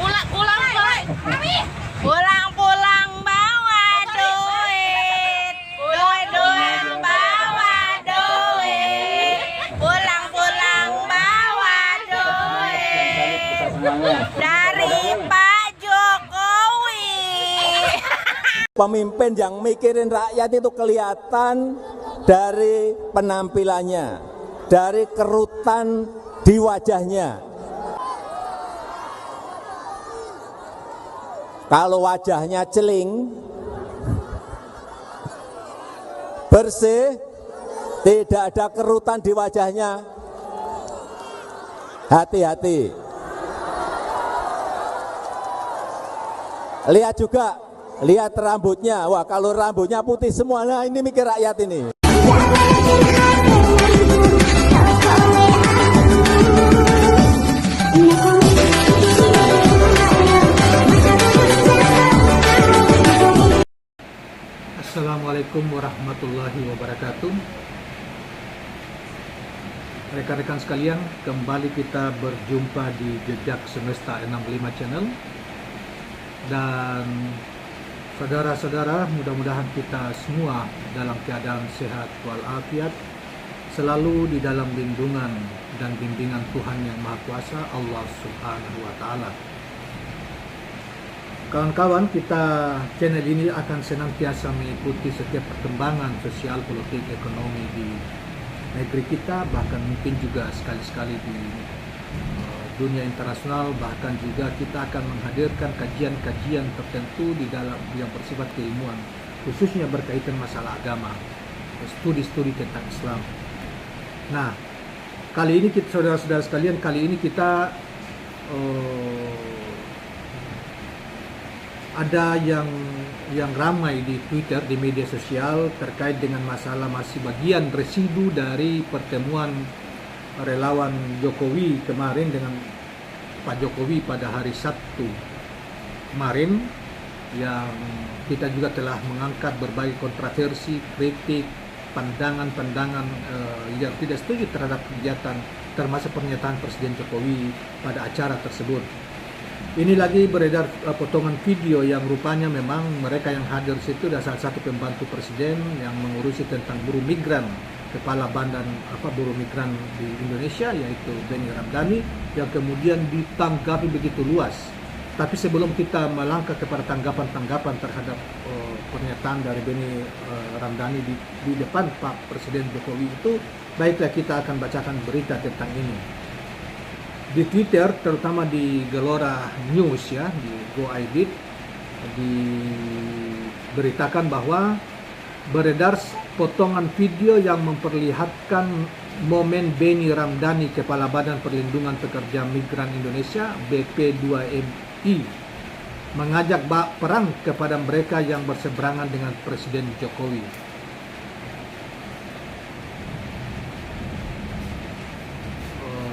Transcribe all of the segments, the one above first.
Pulang-pulang bawa duit, duit bawa duit, pulang-pulang bawa duit dari Pak Jokowi. Pemimpin yang mikirin rakyat itu kelihatan dari penampilannya, dari kerutan di wajahnya. Kalau wajahnya celing, bersih, tidak ada kerutan di wajahnya, hati-hati. Lihat juga, lihat rambutnya. Wah, kalau rambutnya putih semua, nah ini mikir rakyat ini. Assalamualaikum warahmatullahi wabarakatuh. Rekan-rekan sekalian, kembali kita berjumpa di Jejak Semesta 65 Channel. Dan saudara-saudara, mudah-mudahan kita semua dalam keadaan sehat walafiat, selalu di dalam lindungan dan bimbingan Tuhan Yang Maha Kuasa, Allah Subhanahu wa Ta'ala. Kawan-kawan, kita channel ini akan senantiasa mengikuti setiap perkembangan sosial, politik, ekonomi di negeri kita, bahkan mungkin juga sekali-sekali di dunia internasional, bahkan juga kita akan menghadirkan kajian-kajian tertentu di dalam yang bersifat keilmuan, khususnya berkaitan masalah agama, studi-studi tentang Islam. Nah, kali ini kita, saudara-saudara sekalian, kali ini kita ada yang ramai di Twitter, di media sosial terkait dengan masalah masih bagian residu dari pertemuan relawan Jokowi kemarin dengan Pak Jokowi pada hari Sabtu kemarin, yang kita juga telah mengangkat berbagai kontroversi, kritik, pandangan-pandangan yang tidak setuju terhadap kegiatan, termasuk pernyataan Presiden Jokowi pada acara tersebut. Ini lagi beredar potongan video yang rupanya memang mereka yang hadir situ adalah salah satu pembantu presiden yang mengurusi tentang buruh migran, kepala badan buruh migran di Indonesia, yaitu Benny Ramdhani, yang kemudian ditanggapi begitu luas. Tapi sebelum kita melangkah kepada tanggapan-tanggapan terhadap pernyataan dari Benny Ramdhani di depan Pak Presiden Jokowi itu, baiklah kita akan bacakan berita tentang ini. Di Twitter, terutama di Gelora News ya, di GoIDit, diberitakan bahwa beredar potongan video yang memperlihatkan momen Benny Ramdhani, Kepala Badan Perlindungan Pekerja Migran Indonesia BP2MI, mengajak perang kepada mereka yang berseberangan dengan Presiden Jokowi.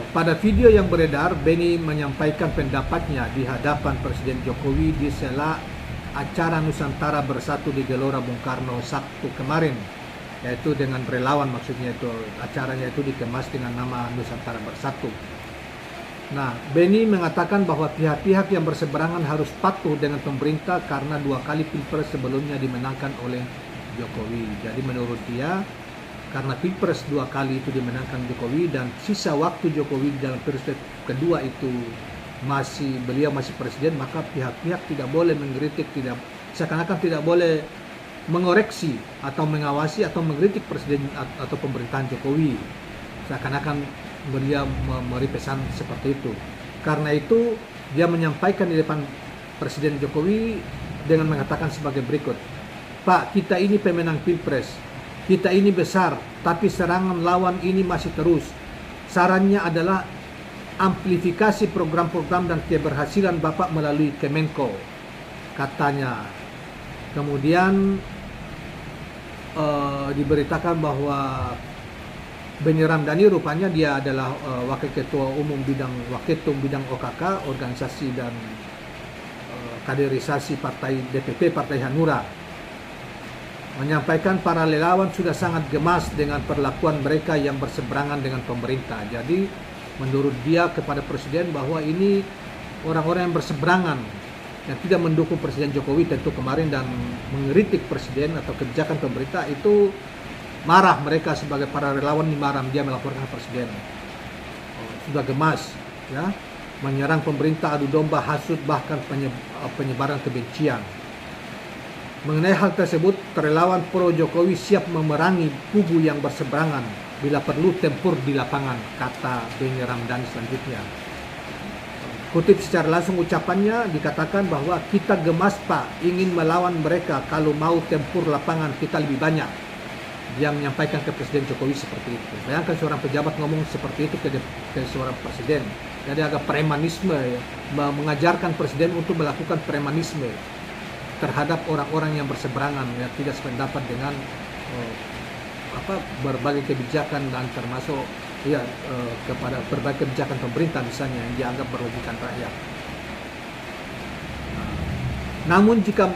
Pada video yang beredar, Benny menyampaikan pendapatnya di hadapan Presiden Jokowi di sela acara Nusantara Bersatu di Gelora Bung Karno Sabtu kemarin, yaitu dengan relawan, maksudnya itu acaranya itu dikemas dengan nama Nusantara Bersatu. Nah, Benny mengatakan bahwa pihak-pihak yang berseberangan harus patuh dengan pemerintah karena 2 kali Pilpres sebelumnya dimenangkan oleh Jokowi. Jadi menurut dia, karena Pilpres 2 kali itu dimenangkan Jokowi dan sisa waktu Jokowi dalam periode kedua itu beliau masih presiden, maka pihak-pihak tidak boleh mengkritik, seakan-akan tidak boleh mengoreksi atau mengawasi atau mengkritik presiden atau pemerintahan Jokowi. Seakan-akan beliau memberi pesan seperti itu. Karena itu dia menyampaikan di depan Presiden Jokowi dengan mengatakan sebagai berikut, "Pak, kita ini pemenang Pilpres. Kita ini besar, tapi serangan lawan ini masih terus. Sarannya adalah amplifikasi program-program dan keberhasilan Bapak melalui Kemenko," katanya. Kemudian diberitakan bahwa Benny Ramdhani rupanya dia adalah Wakil Ketua Umum bidang Waketum bidang OKK, organisasi dan kaderisasi Partai DPP Partai Hanura, menyampaikan para relawan sudah sangat gemas dengan perlakuan mereka yang berseberangan dengan pemerintah. Jadi menurut dia kepada Presiden bahwa ini orang-orang yang berseberangan yang tidak mendukung Presiden Jokowi tentu kemarin dan mengkritik Presiden atau kebijakan pemerintah itu marah, mereka sebagai para relawan marah, dia melaporkan Presiden. Sudah gemas ya, menyerang pemerintah, adu domba, hasut, bahkan penyebaran kebencian. Mengenai hal tersebut, relawan pro Jokowi siap memerangi kubu yang berseberangan bila perlu tempur di lapangan, kata Benny Ramdhani selanjutnya. Kutip secara langsung ucapannya, dikatakan bahwa kita gemas Pak, ingin melawan mereka, kalau mau tempur lapangan kita lebih banyak. Dia menyampaikan ke Presiden Jokowi seperti itu. Bayangkan seorang pejabat ngomong seperti itu ke seorang presiden. Jadi agak premanisme ya, mengajarkan presiden untuk melakukan premanisme terhadap orang-orang yang berseberangan, yang tidak sependapat dengan berbagai kebijakan dan termasuk kepada berbagai kebijakan pemerintah misalnya yang dianggap merugikan rakyat. Namun jika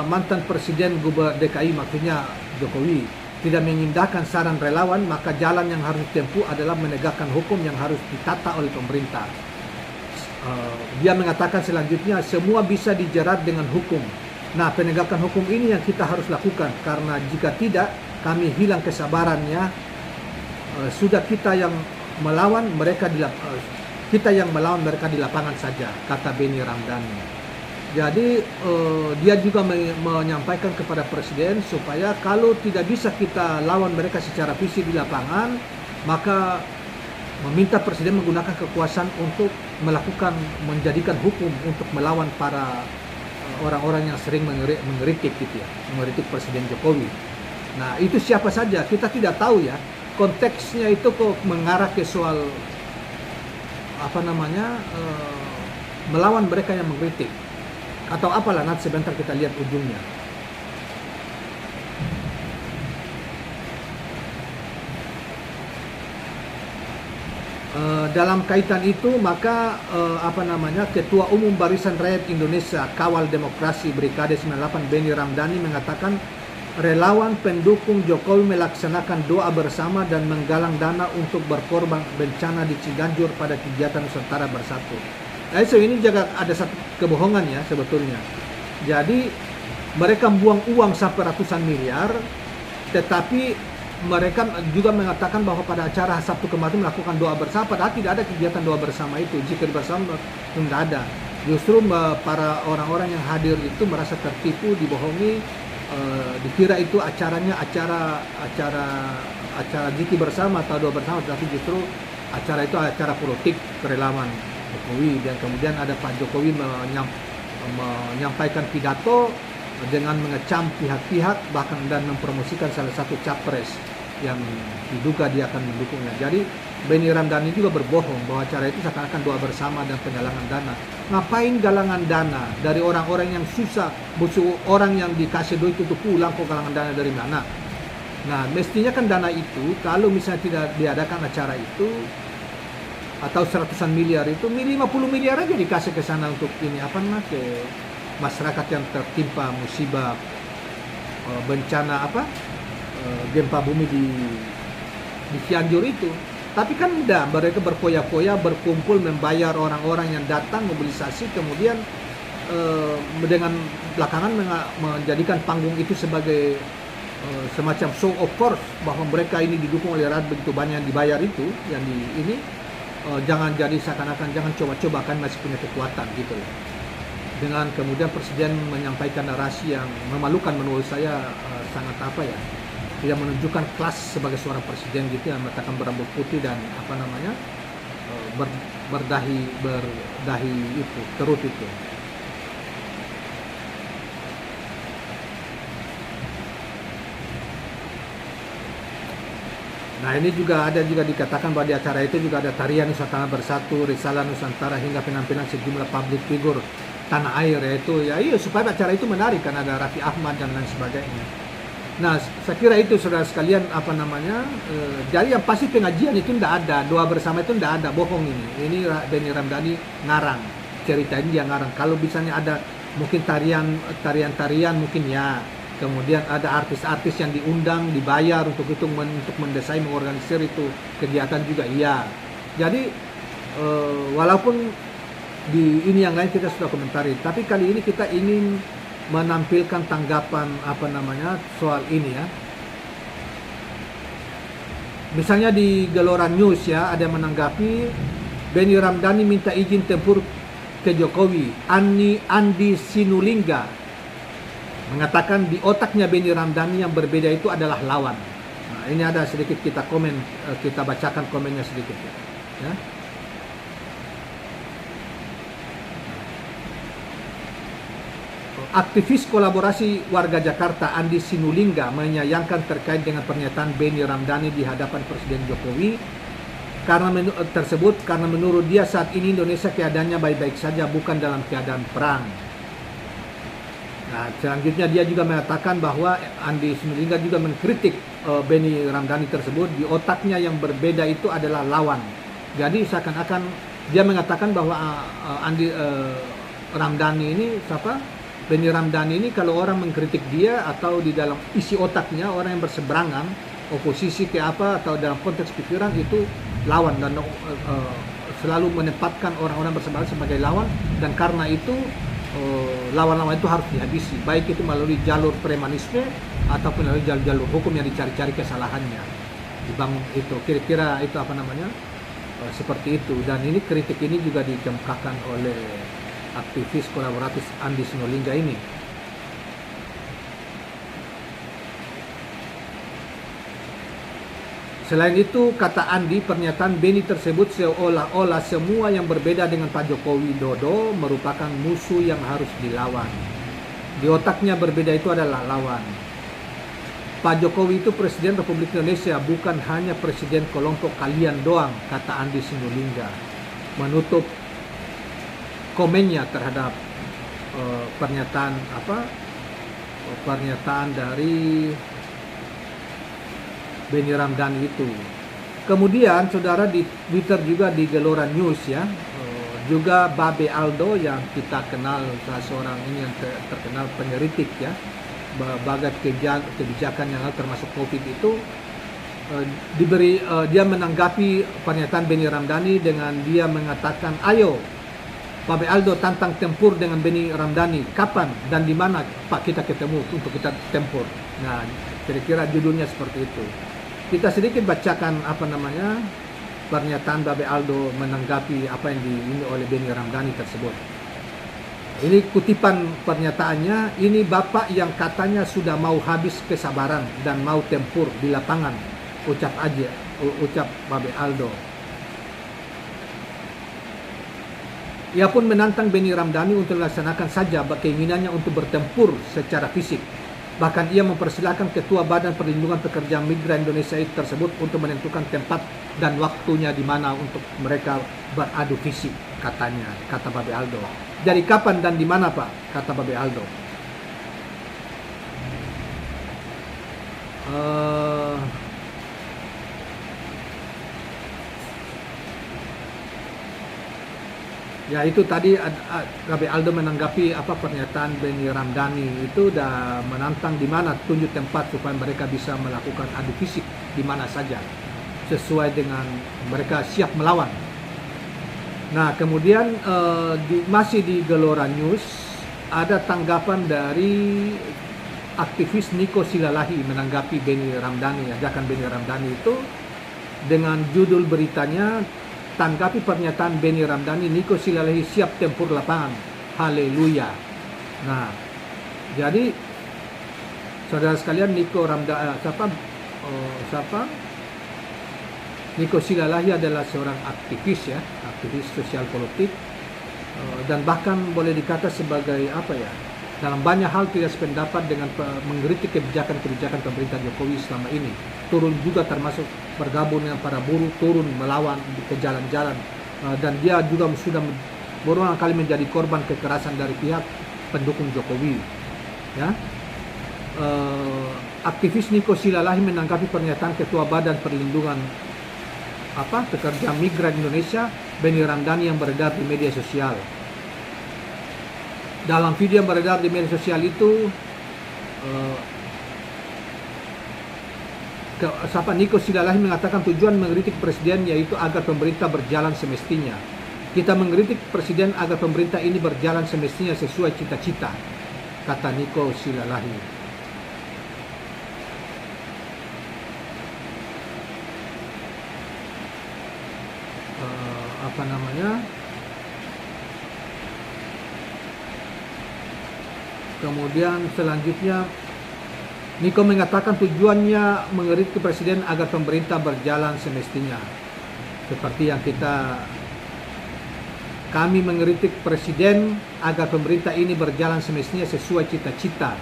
mantan Presiden Gubernur DKI maksudnya Jokowi tidak mengindahkan saran relawan, maka jalan yang harus ditempuh adalah menegakkan hukum yang harus ditata oleh pemerintah. Dia mengatakan selanjutnya, semua bisa dijerat dengan hukum. Nah, penegakan hukum ini yang kita harus lakukan, karena jika tidak, kami hilang kesabarannya. Sudah kita yang melawan mereka di lapangan saja, kata Benny Ramdhani. Jadi dia juga menyampaikan kepada presiden supaya kalau tidak bisa kita lawan mereka secara fisik di lapangan, maka meminta presiden menggunakan kekuasaan untuk menjadikan hukum untuk melawan para orang-orang yang sering mengkritik gitu ya, mengkritik Presiden Jokowi. Nah, itu siapa saja kita tidak tahu ya. Konteksnya itu kok mengarah ke soal melawan mereka yang mengkritik. Atau apalah, nanti sebentar kita lihat ujungnya. Dalam kaitan itu maka Ketua Umum Barisan Rakyat Indonesia Kawal Demokrasi Brigade 98 Benny Ramdhani mengatakan relawan pendukung Jokowi melaksanakan doa bersama dan menggalang dana untuk berkorban bencana di Ciganjur pada kegiatan Nusantara Bersatu. Ini juga ada satu kebohongan ya sebetulnya. Jadi mereka buang uang sampai ratusan miliar, tetapi mereka juga mengatakan bahwa pada acara Sabtu kemarin melakukan doa bersama, padahal tidak ada kegiatan doa bersama itu. Jika bersama pun tidak ada. Justru para orang-orang yang hadir itu merasa tertipu, dibohongi, dikira itu acara zikir bersama atau doa bersama, tapi justru acara itu acara politik relawan Jokowi. Dan kemudian ada Pak Jokowi menyampaikan pidato dengan mengecam pihak-pihak bahkan dan mempromosikan salah satu capres yang diduga dia akan mendukungnya. Jadi Benny Ramdhani juga berbohong bahwa acara itu seakan-akan doa bersama dan penggalangan dana. Ngapain galangan dana dari orang-orang yang susah, butuh orang yang dikasih duit untuk pulang, kok galangan dana dari mana? Nah, mestinya kan dana itu kalau misalnya tidak diadakan acara itu atau seratusan miliar itu, 50 miliar aja dikasih ke sana untuk ini ke masyarakat yang tertimpa musibah bencana gempa bumi di Cianjur itu. Tapi kan enggak, mereka berpoya-poya berkumpul membayar orang-orang yang datang mobilisasi, kemudian dengan belakangan menjadikan panggung itu sebagai semacam show of force bahwa mereka ini didukung oleh rakyat begitu banyak yang dibayar itu yang di ini. Jangan jadi seakan-akan, jangan coba-coba kan masih punya kekuatan gitu loh. Dengan kemudian presiden menyampaikan narasi yang memalukan menurut saya, sangat tidak menunjukkan kelas sebagai seorang presiden gitu, yang mengatakan berambut putih dan berdahi itu kerut itu. Nah, ini juga dikatakan bahwa di acara itu juga ada tarian Nusantara Bersatu, Risalah Nusantara, hingga penampilan sejumlah public figure tanah air, supaya acara itu menarik, kan ada Raffi Ahmad dan lain sebagainya. Nah, saya kira itu saudara sekalian jadi yang pasti pengajian itu tidak ada, doa bersama itu tidak ada, bohong ini. Ini Benny Ramdhani ngarang, cerita ini dia ngarang. Kalau misalnya ada mungkin tarian mungkin ya. Kemudian ada artis-artis yang diundang, dibayar untuk mendesain, mengorganisir itu kegiatan juga iya. Jadi walaupun di ini yang lain kita sudah komentari. Tapi kali ini kita ingin menampilkan tanggapan soal ini ya. Misalnya di Gelora News ya, ada yang menanggapi Benny Ramdhani minta izin tempur ke Jokowi. Andi Sinulinga mengatakan di otaknya Benny Ramdhani yang berbeda itu adalah lawan. Nah, ini ada sedikit kita bacakan komennya sedikit ya. Aktivis kolaborasi warga Jakarta Andi Sinulinga menyayangkan terkait dengan pernyataan Benny Ramdhani di hadapan Presiden Jokowi karena menurut dia saat ini Indonesia keadaannya baik-baik saja, bukan dalam keadaan perang. Nah, selanjutnya dia juga mengatakan bahwa Andi Sinulinga juga mengkritik Benny Ramdhani tersebut, di otaknya yang berbeda itu adalah lawan. Jadi seakan-akan dia mengatakan bahwa Ramdhani ini Benny Ramdhani ini kalau orang mengkritik dia atau di dalam isi otaknya orang yang berseberangan, oposisi ke apa atau dalam konteks pikiran itu lawan, dan selalu menempatkan orang-orang berseberangan sebagai lawan, dan karena itu lawan-lawan itu harus dihabisi, baik itu melalui jalur premanisme ataupun melalui jalur hukum yang dicari-cari kesalahannya. Dibangun itu kira-kira itu seperti itu, dan ini kritik ini juga dikemukakan oleh aktivis kolaboratif Andi Sinulinga ini. Selain itu, kata Andi, pernyataan Benny tersebut seolah-olah semua yang berbeda dengan Pak Joko Widodo merupakan musuh yang harus dilawan. Di otaknya berbeda itu adalah lawan. Pak Jokowi itu Presiden Republik Indonesia, bukan hanya Presiden kelompok kalian doang, kata Andi Sinulinga. Menutup komennya terhadap pernyataan dari Benny Ramdhani itu. Kemudian saudara, di Twitter juga di Gelora News ya, juga Babe Aldo yang kita kenal seorang ini yang terkenal penyeritik ya, berbagai kebijakan yang termasuk Covid itu, dia menanggapi pernyataan Benny Ramdhani dengan dia mengatakan, ayo Babe Aldo tantang tempur dengan Benny Ramdhani, kapan dan di mana Pak kita ketemu untuk kita tempur. Nah, kira-kira judulnya seperti itu. Kita sedikit bacakan pernyataan Babe Aldo menanggapi apa yang diini oleh Benny Ramdhani tersebut. Ini kutipan pernyataannya, ini Bapak yang katanya sudah mau habis kesabaran dan mau tempur di lapangan, ucap Babe Aldo. Ia pun menantang Benny Ramdhani untuk melaksanakan saja keinginannya untuk bertempur secara fisik. Bahkan ia mempersilahkan Ketua Badan Perlindungan Pekerja Migran Indonesia tersebut untuk menentukan tempat dan waktunya di mana untuk mereka beradu fisik, kata Babe Aldo. Jadi kapan dan di mana Pak? Kata Babe Aldo. Ya itu tadi Babe Aldo menanggapi pernyataan Benny Ramdhani itu, udah menantang di mana tunjuk tempat supaya mereka bisa melakukan adu fisik di mana saja sesuai dengan mereka siap melawan. Nah kemudian masih di Gelora News ada tanggapan dari aktivis Niko Silalahi menanggapi Benny Ramdhani, ajakan Benny Ramdhani itu, dengan judul beritanya, tanggapi pernyataan Benny Ramdhani, Niko Silalahi siap tempur lapangan. Haleluya. Nah, jadi saudara sekalian, Niko Silalahi adalah seorang aktivis ya, aktivis sosial politik, dan bahkan boleh dikata sebagai dalam banyak hal tidak sependapat dengan mengkritik kebijakan pemerintah Jokowi selama ini. Turun juga termasuk bergabung dengan para buruh, turun melawan ke jalan-jalan, dan dia juga sudah berulang kali menjadi korban kekerasan dari pihak pendukung Jokowi. Ya, aktivis Niko Silalahi menanggapi pernyataan Ketua Badan Perlindungan Pekerja Migran Indonesia Benny Ramdhani yang beredar di media sosial. Dalam video yang beredar di media sosial itu, Niko Silalahi mengatakan tujuan mengkritik presiden yaitu agar pemerintah berjalan semestinya. Kita mengkritik Presiden agar pemerintah ini berjalan semestinya sesuai cita-cita, kata Niko Silalahi. Kemudian selanjutnya Niko mengatakan tujuannya mengkritik Presiden agar pemerintah berjalan semestinya. Seperti yang kami mengkritik Presiden agar pemerintah ini berjalan semestinya sesuai cita-cita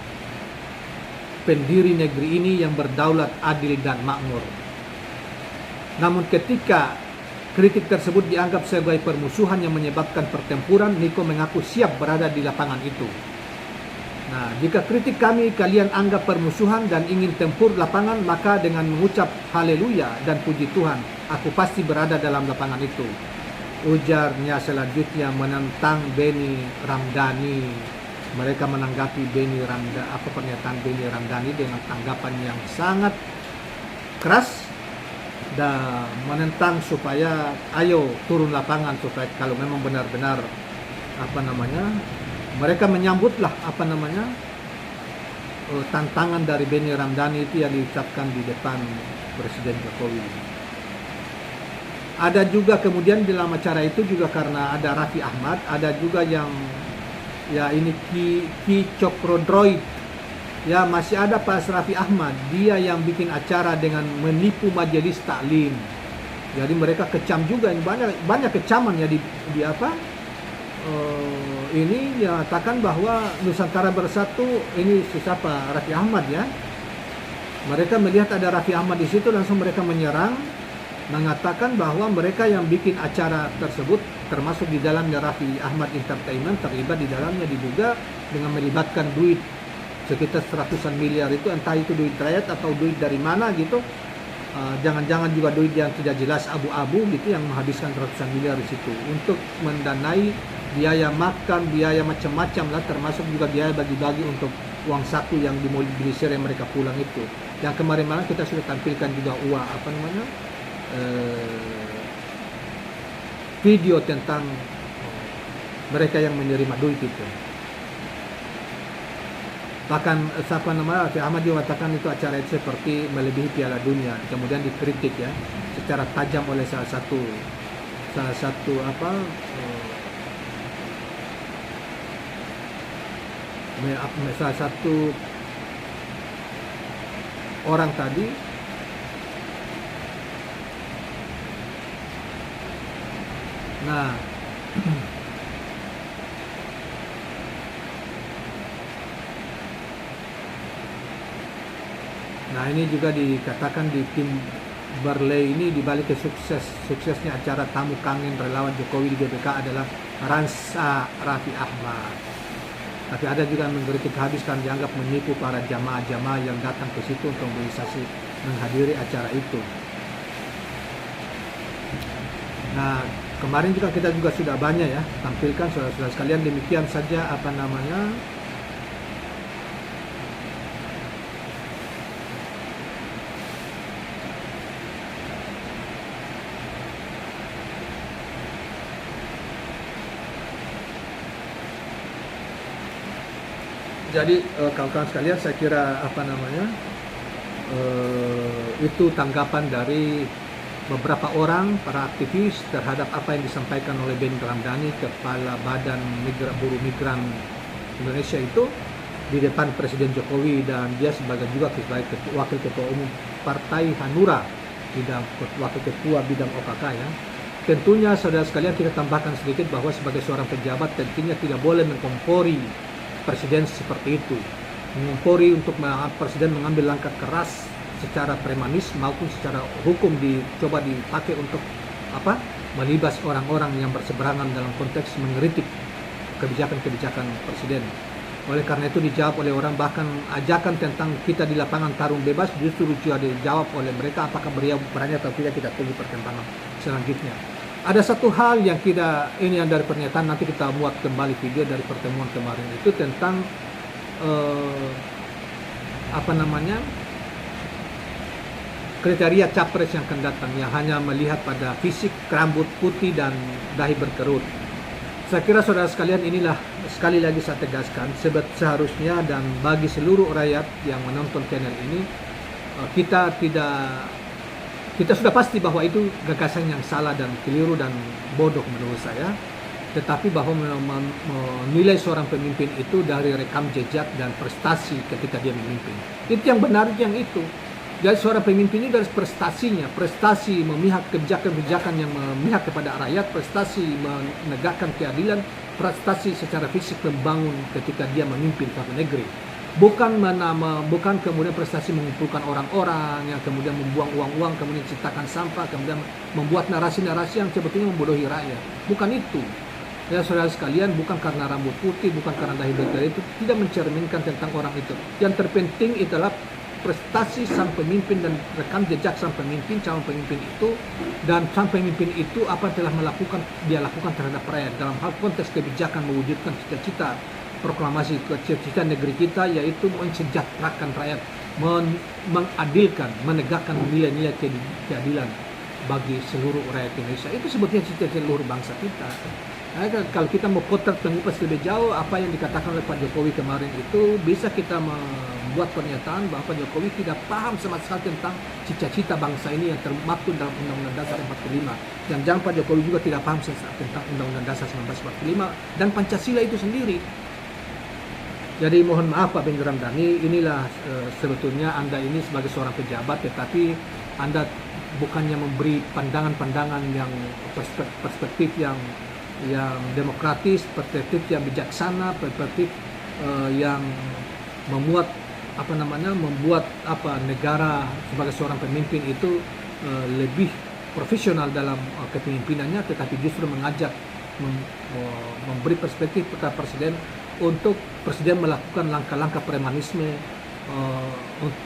pendiri negeri ini yang berdaulat, adil, dan makmur. Namun ketika kritik tersebut dianggap sebagai permusuhan yang menyebabkan pertempuran, Niko mengaku siap berada di lapangan itu. Nah, jika kritik kami kalian anggap permusuhan dan ingin tempur lapangan, maka dengan mengucap haleluya dan puji Tuhan, aku pasti berada dalam lapangan itu. Ujarnya selanjutnya menentang Benny Ramdhani. Mereka menanggapi pernyataan Benny Ramdhani dengan tanggapan yang sangat keras dan menentang supaya ayo turun lapangan, supaya kalau memang benar-benar mereka menyambutlah tantangan dari Benny Ramdhani itu yang diucapkan di depan Presiden Jokowi. Ada juga kemudian dalam acara itu juga karena ada Raffi Ahmad, ada juga yang Ki Cokrodroid. Ya, masih ada Pak Raffi Ahmad, dia yang bikin acara dengan menipu majelis taklim. Jadi mereka kecam juga, banyak kecaman ya ini dinyatakan bahwa Nusantara Bersatu ini siapa? Raffi Ahmad ya. Mereka melihat ada Raffi Ahmad di situ, langsung mereka menyerang, mengatakan bahwa mereka yang bikin acara tersebut termasuk di dalamnya Raffi Ahmad Entertainment terlibat di dalamnya, diduga dengan melibatkan duit sekitar seratusan miliar itu, entah itu duit rakyat atau duit dari mana gitu. Jangan-jangan juga duit yang tidak jelas abu-abu gitu yang menghabiskan ratusan miliar di situ untuk mendanai biaya makan, biaya macam-macam lah, termasuk juga biaya bagi-bagi untuk uang saku yang dimobilisir yang mereka pulang itu. Yang kemarin-malam kita sudah tampilkan juga video tentang mereka yang menerima duit itu. Bahkan Raffi Ahmad juga mengatakan itu acara itu seperti melebihi Piala Dunia. Kemudian dikritik ya secara tajam oleh salah satu orang tadi. Nah, ini juga dikatakan di tim Barley ini dibalik suksesnya acara tamu kangen relawan Jokowi di GBK adalah Ransa Raffi Ahmad. Tapi ada juga yang mengkritik habis kan dianggap menipu para jamaah-jamaah yang datang ke situ untuk mobilisasi menghadiri acara itu. Nah, kemarin juga kita juga sudah banyak ya tampilkan saudara-saudara sekalian. Demikian saja jadi kawan-kawan sekalian, saya kira itu tanggapan dari beberapa orang, para aktivis terhadap apa yang disampaikan oleh Benny Ramdhani, Kepala Badan Buruh Migran Indonesia itu di depan Presiden Jokowi, dan dia sebagai Wakil Ketua Umum Partai Hanura, Wakil Ketua Bidang OKK ya. Tentunya saudara sekalian kita tambahkan sedikit bahwa sebagai seorang pejabat tentunya tidak boleh mengkompori Presiden seperti itu, mengompori untuk Presiden mengambil langkah keras secara premanis maupun secara hukum dicoba dipakai untuk melibas orang-orang yang berseberangan dalam konteks mengkritik kebijakan-kebijakan Presiden. Oleh karena itu dijawab oleh orang, bahkan ajakan tentang kita di lapangan tarung bebas justru juga dijawab oleh mereka. Apakah berani atau tidak, kita tunggu perkembangan selanjutnya. Ada satu hal yang ini yang dari pernyataan, nanti kita buat kembali video dari pertemuan kemarin itu tentang kriteria capres yang akan datang, yang hanya melihat pada fisik, rambut putih dan dahi berkerut. Saya kira saudara sekalian, inilah sekali lagi saya tegaskan, seharusnya dan bagi seluruh rakyat yang menonton channel ini, kita sudah pasti bahwa itu gagasan yang salah dan keliru dan bodoh menurut saya. Tetapi bahwa menilai seorang pemimpin itu dari rekam jejak dan prestasi ketika dia memimpin. Itu yang benar, yang itu. Jadi seorang pemimpin ini dari prestasinya, prestasi memihak kebijakan-kebijakan yang memihak kepada rakyat, prestasi menegakkan keadilan, prestasi secara fisik membangun ketika dia memimpin satu negeri. Bukan kemudian prestasi mengumpulkan orang-orang yang kemudian membuang uang-uang, kemudian menciptakan sampah, kemudian membuat narasi-narasi yang sebetulnya membodohi rakyat. Bukan itu. Ya saudara sekalian, bukan karena rambut putih, bukan karena dahi berkerut, itu tidak mencerminkan tentang orang itu. Yang terpenting adalah prestasi sang pemimpin dan rekam jejak sang pemimpin, calon pemimpin itu, dan sang pemimpin itu apa yang telah dia lakukan terhadap rakyat dalam hal konteks kebijakan mewujudkan cita-cita proklamasi cita-cita negeri kita, yaitu mensejahterakan rakyat, mengadilkan, menegakkan nilai-nilai keadilan bagi seluruh rakyat Indonesia. Itu sebetulnya cita-cita seluruh bangsa kita. Nah, kalau kita mau potret pengupas lebih jauh, apa yang dikatakan oleh Pak Jokowi kemarin itu bisa kita membuat pernyataan bahwa Pak Jokowi tidak paham sama sekali tentang cita-cita bangsa ini yang termaktub dalam Undang-Undang Dasar 45. Dan jangan Pak Jokowi juga tidak paham tentang Undang-Undang Dasar 1945 dan Pancasila itu sendiri. Jadi mohon maaf Pak Benny Ramdhani, inilah sebetulnya Anda ini sebagai seorang pejabat, tetapi Anda bukannya memberi pandangan-pandangan yang perspektif yang demokratis, perspektif yang bijaksana, perspektif yang membuat negara sebagai seorang pemimpin itu lebih profesional dalam kepemimpinannya, tetapi justru mengajak memberi perspektif kepada presiden untuk presiden melakukan langkah-langkah premanisme,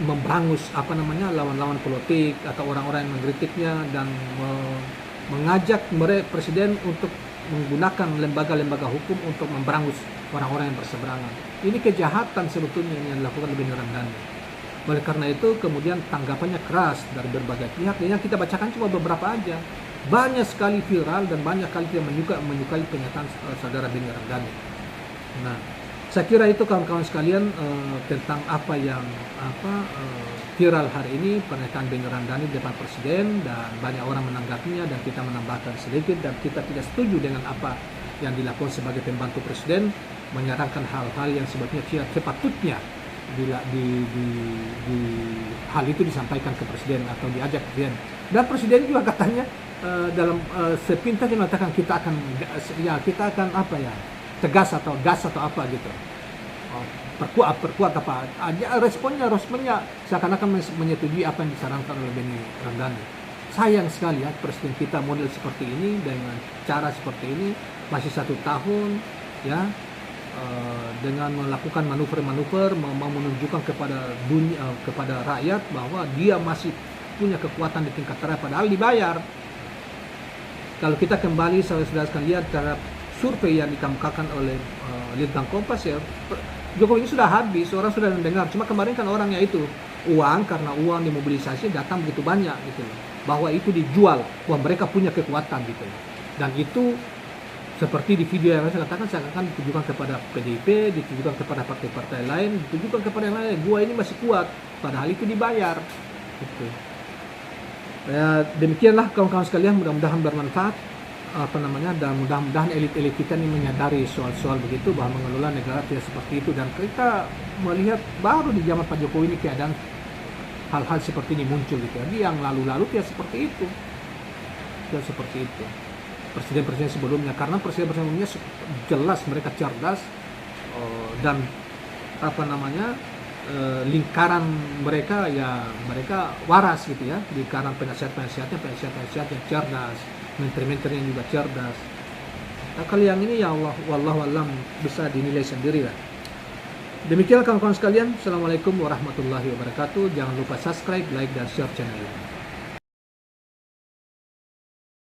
memberangus lawan-lawan politik atau orang-orang yang mengkritiknya, dan mengajak presiden untuk menggunakan lembaga-lembaga hukum untuk memberangus orang-orang yang berseberangan. Ini kejahatan sebetulnya yang dilakukan oleh Benny Ramdhani. Oleh karena itu kemudian tanggapannya keras dari berbagai pihak, dan yang kita bacakan cuma beberapa aja. Banyak sekali viral dan banyak kali yang menyukai pernyataan saudara Benny Ramdhani. Nah, saya kira itu kawan-kawan sekalian tentang apa yang viral hari ini, pernyataan Benny Ramdhani di depan presiden, dan banyak orang menanggapinya, dan kita menambahkan sedikit, dan kita tidak setuju dengan apa yang dilakukan sebagai pembantu presiden, menyarankan hal-hal yang sebetulnya tidak sepatutnya hal itu disampaikan ke presiden atau diajak presiden. Dan presiden juga katanya dalam sepintas dia mengatakan kita akan tegas atau gas atau apa gitu. Perkuat apa aja, responnya seakan-akan menyetujui apa yang disarankan oleh Benny Ramdhani. Sayang sekali ya, presiden kita model seperti ini dengan cara seperti ini masih 1 tahun ya, dengan melakukan manuver-manuver mau menunjukkan kepada dunia, kepada rakyat bahwa dia masih punya kekuatan di tingkat rakyat, padahal dibayar. Kalau kita kembali saudara-saudara sekalian terhadap survei yang dikemukakan oleh Litbang Kompas ya, Jokowi ini sudah habis, orang sudah mendengar. Cuma kemarin kan orangnya itu uang, karena uang dimobilisasi datang begitu banyak gitu loh. Bahwa itu dijual, bahwa mereka punya kekuatan gitu loh. Dan itu seperti di video yang saya katakan, saya akan ditujukan kepada PDIP, ditujukan kepada partai-partai lain, ditujukan kepada yang lain. Gua ini masih kuat, padahal itu dibayar. Gitu. Ya, demikianlah kawan-kawan sekalian, mudah-mudahan bermanfaat. Dan mudah-mudahan elit-elit kita ini menyadari soal-soal begitu, bahwa mengelola negara tidak seperti itu, dan kita melihat baru di zaman Pak Jokowi ini keadaan hal-hal seperti ini muncul gitu. Jadi yang lalu-lalu tidak seperti itu. Presiden-presiden sebelumnya, karena presiden-presiden sebelumnya jelas mereka cerdas dan lingkaran mereka ya mereka waras gitu ya, lingkaran penasihat-penasihat yang cerdas, menteri-menteri yang juga cerdas. Nah, kali yang ini ya Allah, wallahu alam, bisa dinilai sendiri lah. Demikianlah kawan-kawan sekalian, Assalamualaikum warahmatullahi wabarakatuh. Jangan lupa subscribe, like, dan share channel ini.